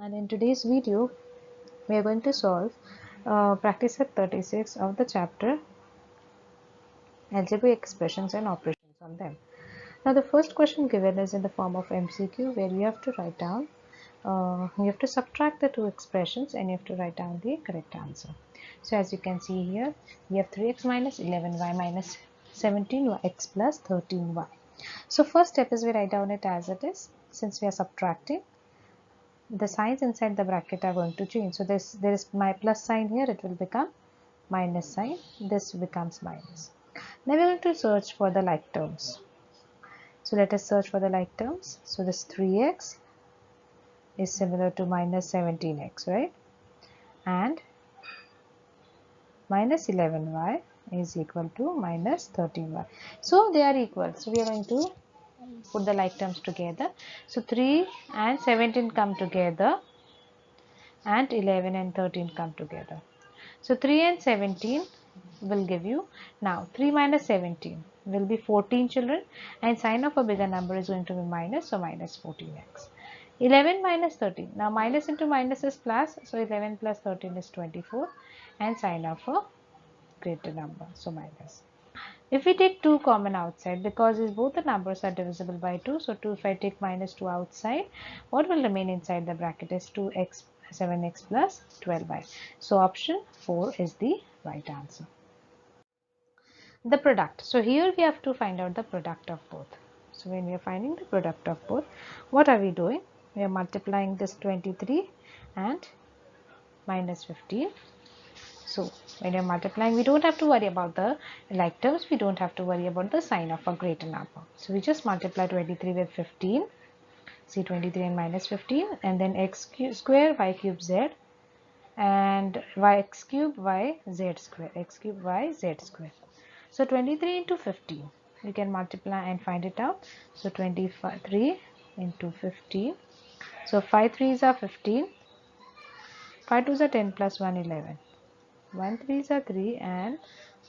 And in today's video we are going to solve practice set 36 of the chapter algebraic expressions and operations on them. Now the first question given is in the form of MCQ, where you have to write down you have to subtract the two expressions and you have to write down the correct answer. So as you can see here, we have 3x minus 11y minus 17x plus 13y. So first step is we write down it as it is. Since we are subtracting, the signs inside the bracket are going to change. So there is my plus sign here, it will become minus sign, this becomes minus. Now we are going to search for the like terms. So let us search for the like terms. So this 3x is similar to minus 17x, right? And minus 11y is equal to minus 13y. So they are equal. So we are going to put the like terms together. So 3 and 17 come together and 11 and 13 come together. So 3 and 17 will give you, now 3 minus 17 will be 14 children, and sign of a bigger number is going to be minus, so minus 14x. 11 minus 13, now minus into minus is plus, so 11 plus 13 is 24, and sign of a greater number, so minus. If we take 2 common outside, because both the numbers are divisible by 2, so 2, if I take minus 2 outside, what will remain inside the bracket is 2x 7x plus 12y. So option 4 is the right answer. The product. So here we have to find out the product of both. So when we are finding the product of both, what are we doing? We are multiplying this 23 and minus 15. So when you're multiplying, we don't have to worry about the like terms. We don't have to worry about the sign of a greater number. So we just multiply 23 with 15. See 23 and minus 15, and then x square y cube z, and x cube y z square, x cube y z square. So 23 into 15, we can multiply and find it out. So 23 into 15. So 5 3s are 15. 5 2s are 10 plus 1 11. 1 3s are 3 and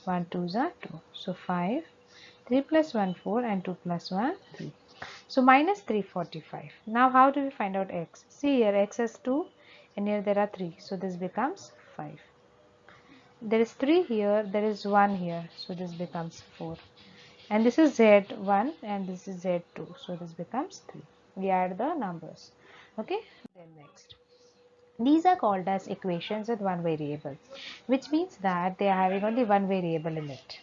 1 2s are 2. So 5, 3 plus 1 4 and 2 plus 1 3. So minus 345. Now how do we find out x? See here, x is 2 and here there are 3. So this becomes 5. There is 3 here, there is 1 here. So this becomes 4. And this is z1 and this is z2. So this becomes 3. We add the numbers. Okay. Then next. These are called as equations with one variable, which means that they are having only one variable in it.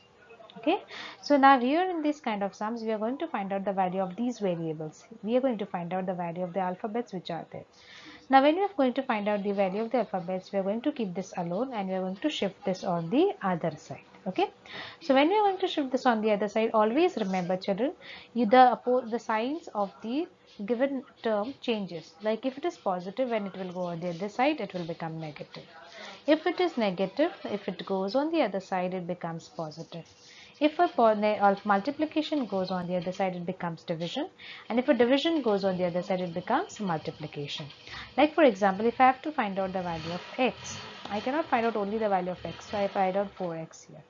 Okay, so now here in this kind of sums, we are going to find out the value of these variables. We are going to find out the value of the alphabets which are there. Now when we are going to find out the value of the alphabets, we are going to keep this alone and we are going to shift this on the other side. Okay, so when we are going to shift this on the other side, always remember children, the signs of the given term changes. Like if it is positive, when it will go on the other side, it will become negative. If it is negative, if it goes on the other side, it becomes positive. If a multiplication goes on the other side, it becomes division. And if a division goes on the other side, it becomes multiplication. Like for example, if I have to find out the value of x, I cannot find out only the value of x. So I find out 4x here.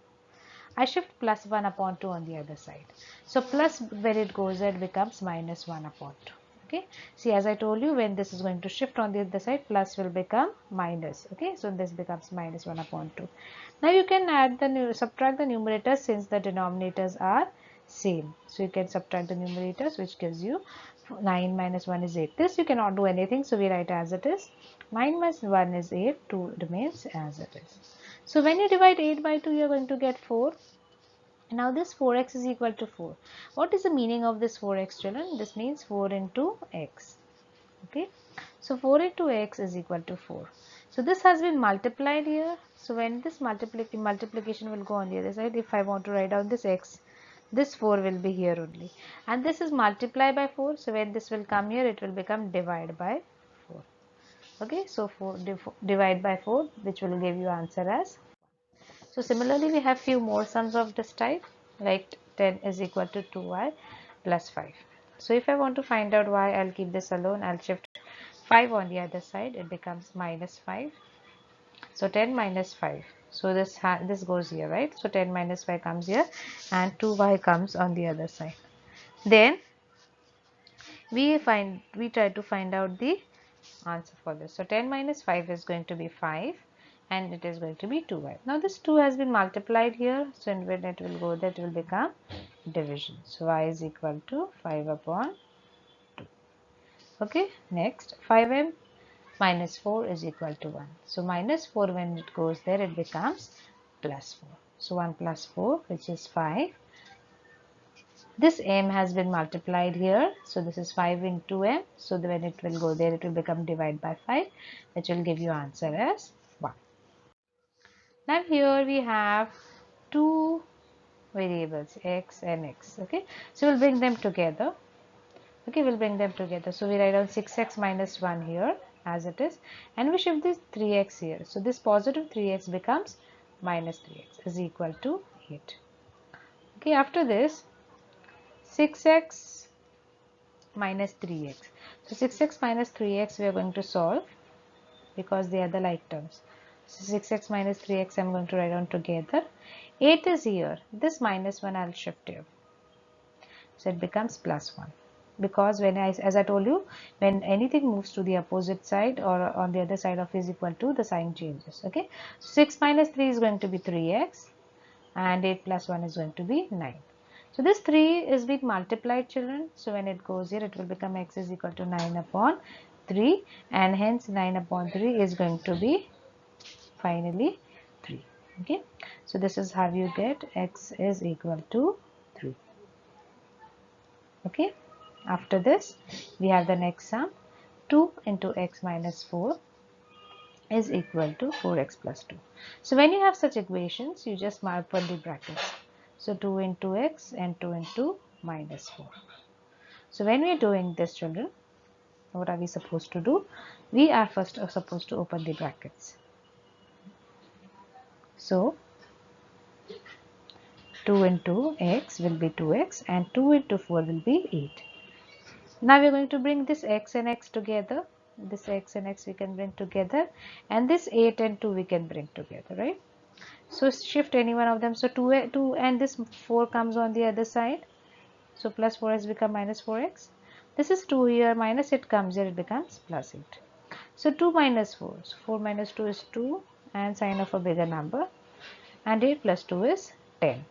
I shift plus 1 upon 2 on the other side. So plus when it goes it becomes minus 1 upon 2. Okay. See, as I told you, when this is going to shift on the other side, plus will become minus. Okay. So this becomes minus 1 upon 2. Now you can add subtract the numerators since the denominators are same. So you can subtract the numerators, which gives you 9 minus 1 is 8. This you cannot do anything. So we write as it is. 9 minus 1 is 8. 2 remains as it is. So when you divide 8 by 2, you are going to get 4. Now this 4x is equal to 4. What is the meaning of this 4x, children? This means 4 into x. Okay. So 4 into x is equal to 4. So this has been multiplied here. So when this multiplication will go on the other side, if I want to write down this x, this 4 will be here only. And this is multiplied by 4. So when this will come here, it will become divide by 4. Okay. So 4 divide by 4, which will give you answer as. So similarly, we have few more sums of this type, like 10 is equal to 2y plus 5. So if I want to find out y, I'll keep this alone. I'll shift 5 on the other side. It becomes minus 5. So 10 minus 5. So this goes here, right? So 10 minus 5 comes here and 2y comes on the other side. Then we try to find out the answer for this. So 10 minus 5 is going to be 5 and it is going to be 2y. Now this 2 has been multiplied here, so when it will go there it will become division. So y is equal to 5 upon 2. Okay, next 5m minus 4 is equal to 1. So minus 4, when it goes there it becomes plus 4. So 1 plus 4, which is 5. This m has been multiplied here, so this is 5 into m, so when it will go there it will become divided by 5, which will give you answer as 1. Now here we have two variables x and x. Okay, so we'll bring them together. Okay, we'll bring them together. So we write down 6x minus 1 here as it is, and we shift this 3x here. So this positive 3x becomes minus 3x is equal to 8. Okay, after this 6x minus 3x. So 6x minus 3x we are going to solve because they are the like terms. So 6x minus 3x I am going to write down together. 8 is here. This minus 1 I will shift here. So it becomes plus 1. Because when as I told you, when anything moves to the opposite side or on the other side of is equal to, the sign changes. Okay. So 6 minus 3 is going to be 3x and 8 plus 1 is going to be 9. So this 3 is being multiplied, children. So when it goes here, it will become x is equal to 9 upon 3 and hence 9 upon 3 is going to be finally 3. Okay. So this is how you get x is equal to 3. Okay. After this, we have the next sum. 2 into x minus 4 is equal to 4x plus 2. So when you have such equations, you just open the brackets. So 2 into x and 2 into minus 4. So when we are doing this, children, what are we supposed to do? We are first supposed to open the brackets. So 2 into x will be 2x and 2 into 4 will be 8. Now we are going to bring this x and x together. This x and x we can bring together and this 8 and 2 we can bring together, right? So shift any one of them. So 2 and this 4 comes on the other side. So plus 4 has become minus 4x. This is 2 here, minus it comes here, it becomes plus 8. So 2 minus 4. So 4 minus 2 is 2 and sign of a bigger number. And 8 plus 2 is 10.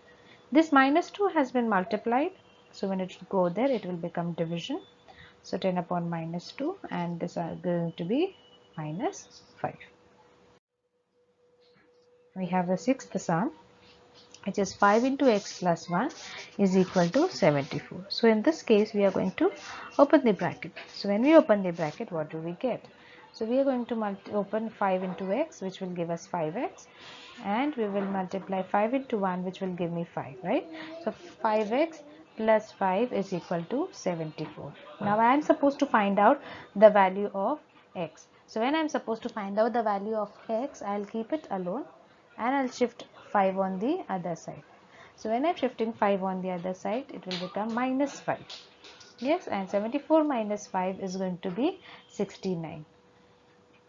This minus 2 has been multiplied. So when it go there, it will become division. So 10 upon minus 2 and this are going to be minus 5. We have the sixth sum, which is 5 into x plus 1 is equal to 74. So in this case, we are going to open the bracket. So when we open the bracket, what do we get? So we are going to open 5 into x, which will give us 5x, and we will multiply 5 into 1, which will give me 5, right? So 5x plus 5 is equal to 74. Now I am supposed to find out the value of x. So when I am supposed to find out the value of x, I will keep it alone and I'll shift 5 on the other side. So when I'm shifting 5 on the other side, it will become minus 5. Yes, and 74 minus 5 is going to be 69.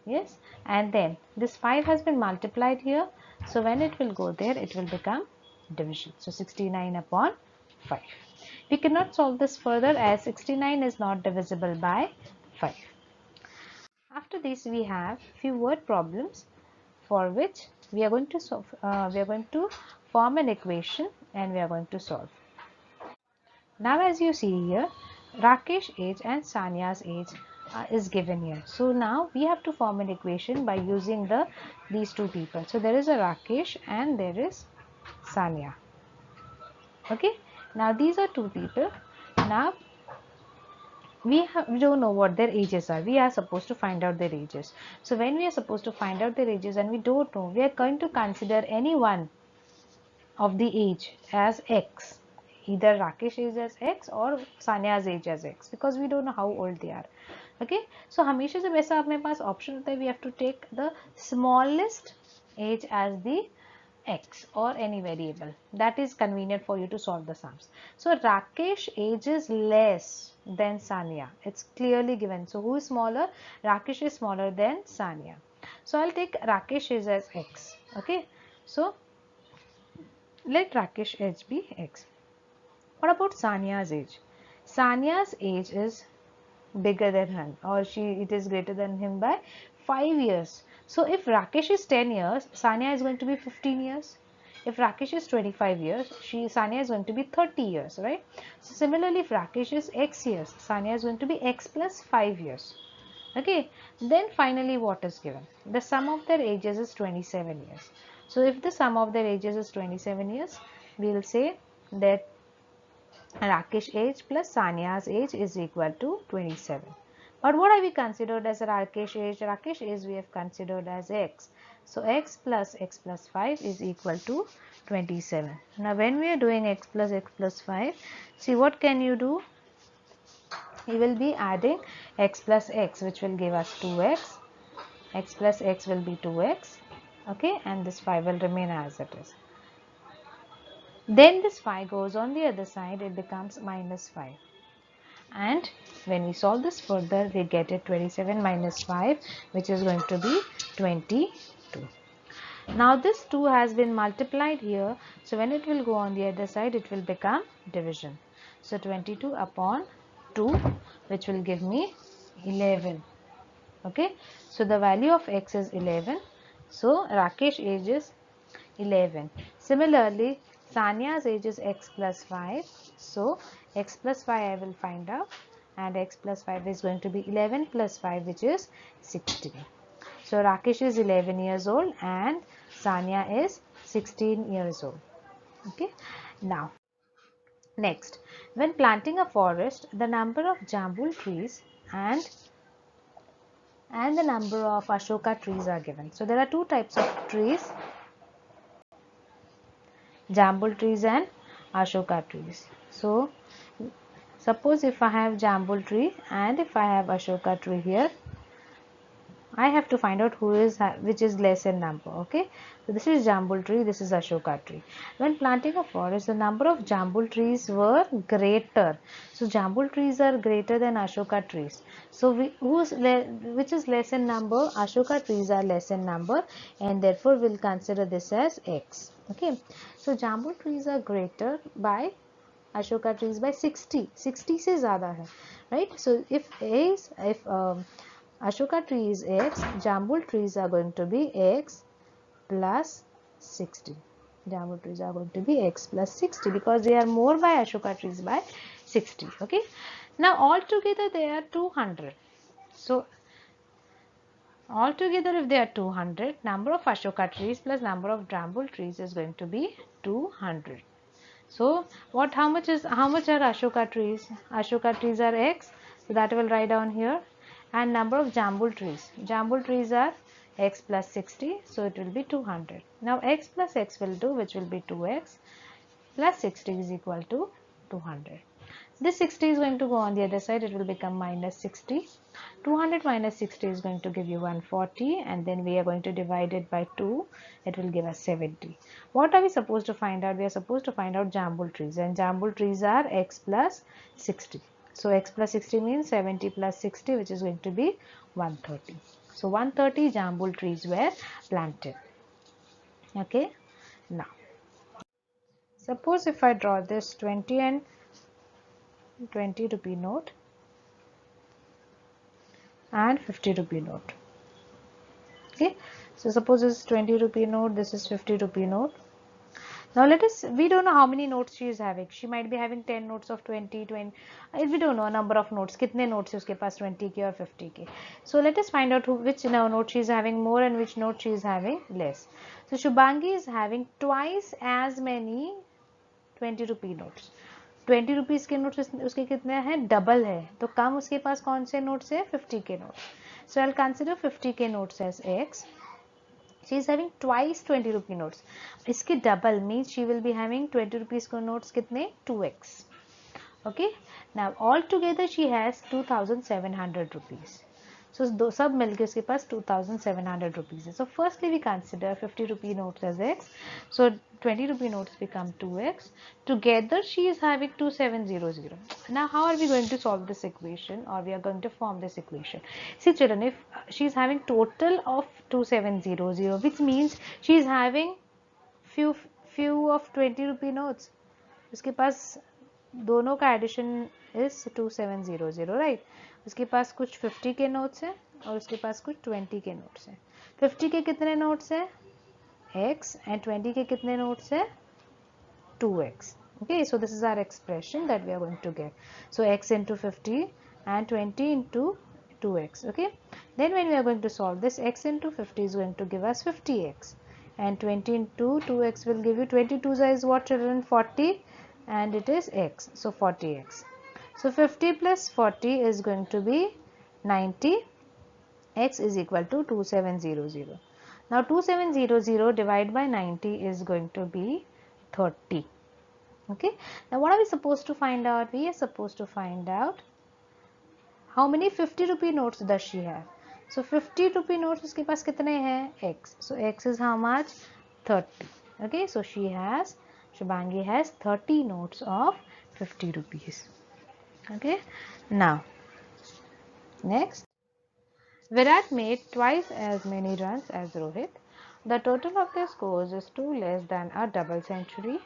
Yes, and then this 5 has been multiplied here. So when it will go there, it will become division. So 69 upon 5. We cannot solve this further as 69 is not divisible by 5. After this, we have few word problems for which we are going to solve. We are going to form an equation and we are going to solve. Now, as you see here, Rakesh age and Sania's age is given here. So now we have to form an equation by using these two people. So there is a Rakesh and there is Sania. Okay. Now these are two people. Now we don't know what their ages are. We are supposed to find out their ages. So when we are supposed to find out their ages and we don't know, we are going to consider any one of the age as x. Either Rakesh age as x or Sania's age as x, because we don't know how old they are. Okay, so हमेशा जब ऐसा अपने पास option होता है, we have to take the smallest age as the x or any variable that is convenient for you to solve the sums. So Rakesh age is less than Sania. It's clearly given. So who is smaller? Rakesh is smaller than Sania. So I'll take Rakesh age as x. Okay, so let Rakesh age be x. What about Sania's age? Sania's age is bigger than him, or it is greater than him by 5 years. So if Rakesh is 10 years, Sania is going to be 15 years. If Rakesh is 25 years, Sania is going to be 30 years, right? So similarly, if Rakesh is X years, Sania is going to be X plus 5 years. Okay, then finally what is given? The sum of their ages is 27 years. So if the sum of their ages is 27 years, we will say that Rakesh age plus Sania's age is equal to 27. But what have we considered as Rakesh age? Rakesh age we have considered as x. So x plus 5 is equal to 27. Now when we are doing x plus 5, see what can you do? You will be adding x plus x, which will give us 2x. X plus x will be 2x. Okay, and this 5 will remain as it is. Then this 5 goes on the other side, it becomes minus 5. And when we solve this further, we get it 27 minus 5, which is going to be 22. Now this 2 has been multiplied here, so when it will go on the other side, it will become division. So 22 upon 2, which will give me 11. Okay, so the value of x is 11. So Rakesh age is 11. Similarly, Sania's age is x plus 5. So x plus 5 I will find out, and x plus 5 is going to be 11 plus 5, which is 16. So Rakesh is 11 years old and Sania is 16 years old. Okay. Now, next, when planting a forest, the number of jambul trees and the number of ashoka trees are given. So there are two types of trees, jambul trees and ashoka trees. So suppose if I have jambul tree and if I have ashoka tree here, I have to find out which is less in number. Okay, so this is jambul tree, this is ashoka tree. When planting a forest, the number of jambul trees were greater. So jambul trees are greater than ashoka trees. So which is less in number? Ashoka trees are less in number, and therefore we'll consider this as x. Okay, so jambul trees are greater by ashoka trees by 60. 60 से ज़्यादा है, right? So if ashoka tree is x, jambul trees are going to be x plus 60. Jambul trees are going to be x plus 60 because they are more by ashoka trees by 60. Okay. Now altogether they are 200. So altogether if they are 200, number of ashoka trees plus number of jambul trees is going to be 200. So how much are ashoka trees? Ashoka trees are x, so that I will write down here. And number of jambul trees are x plus 60, so it will be 200. Now x plus x will do, which will be 2x plus 60 is equal to 200. This 60 is going to go on the other side, it will become minus 60. 200 minus 60 is going to give you 140, and then we are going to divide it by 2, it will give us 70. What are we supposed to find out? We are supposed to find out jambul trees, and jambul trees are x plus 60. So x plus 60 means 70 plus 60, which is going to be 130. So 130 jambul trees were planted. Okay, now suppose if I draw this 20 and 20 rupee note and 50 rupee note. Okay, so suppose this is 20 rupee note, this is 50 rupee note. Now we don't know how many notes she is having. She might be having 10 notes of 20. We don't know a number of notes. Kitne notes है उसके पास 20 के or 50 के. So let us find out which note she is having more and which note she is having less. So Shubhangi is having twice as many 20 rupee notes. 20 rupees के notes उसके कितने हैं? Double है. तो कम उसके पास कौन से नोट्स है? 50 के नोट्स. So I'll consider 50 के notes as x. She is having twice 20 rupee notes. इसके double means she will be having 20 rupees को notes कितने? 2x. Okay. Now all together she has 2700 rupees. So सब मिलके उसके पास 2700 rupees है. So firstly we consider 50 rupee notes as x. So 20 rupee notes become 2x. Together she is having 2700. Now how are we going to solve this equation, or we are going to form this equation? See children, if she is having total of 2700, which means she is having few of 20 rupee notes. उसके पास दोनों का addition is 2700, right? उसके पास कुछ 50 के notes हैं और उसके पास कुछ 20 के नोट्स हैं। 50 के कितने नोट्स हैं? x, एंड 20 के कितने नोट्स हैं? 2x. Okay, so this is our expression that we are going to get. So x into 50 and 20 into 2x. Okay, then when we are going to solve this, x into 50 is going to give us 50x, and 20 into 2x will give you 22 is what, children? 40, and it is x, so 40x. So 50 plus 40 is going to be 90. X is equal to 2700. Now 2700 divided by 90 is going to be 30. Okay, now what are we supposed to find out? We are supposed to find out how many 50 rupee notes does she have. So 50 rupee notes उसके पास कितने हैं? X. So X is how much? 30. Okay, so Shubhangi has 30 notes of 50 rupees. Okay, now next, Virat made twice as many runs as Rohit. The total of their scores is 2 less than a double century.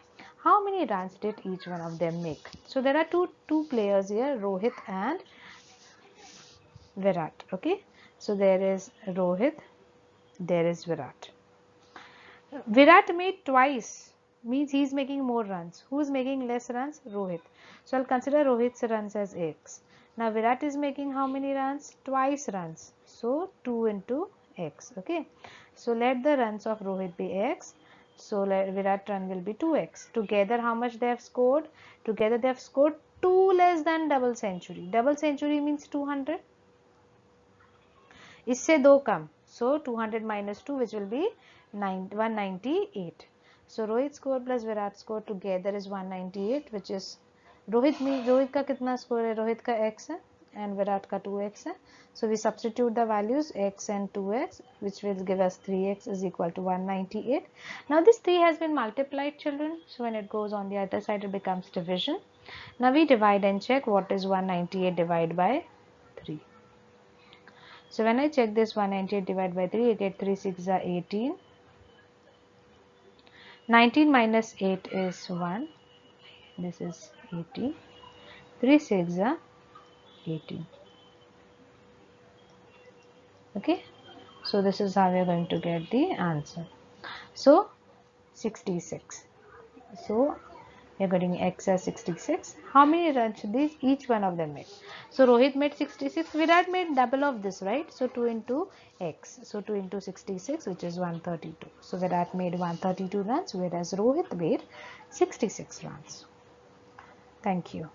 How many runs did each one of them make? So there are two players here, Rohit and Virat. Okay, so there is Rohit, there is Virat. Virat made twice, means he is making more runs. Who is making less runs? Rohit. So I'll consider Rohit's runs as X. Now Virat is making how many runs? Twice runs. So 2 into X. Okay. So let the runs of Rohit be X. So Virat run will be 2x. Together how much they have scored? Together they have scored 2 less than double century. Double century means 200. इससे 2 कम. So 200 minus 2, which will be 198. So Rohit score plus Virat score together is 198, which is Rohit का कितना score है? रोहित का x है and Virat का 2x है. So we substitute the values x and 2x, which will give us 3x is equal to 198. Now this 3 has been multiplied, children. So when it goes on the other side, it becomes division. Now we divide and check what is 198 divided by 3. So when I check this 198 divided by 3, I get 3 6 are 18. 19 minus 8 is 1. This is 18. 3 6 are 18. Okay. So this is how we are going to get the answer. So 66. So we are getting x as 66. How many runs should each one of them make? So Rohit made 66. Virat made double of this, right? So 2 into x. So 2 into 66, which is 132. So Virat made 132 runs, whereas Rohit made 66 runs. Thank you.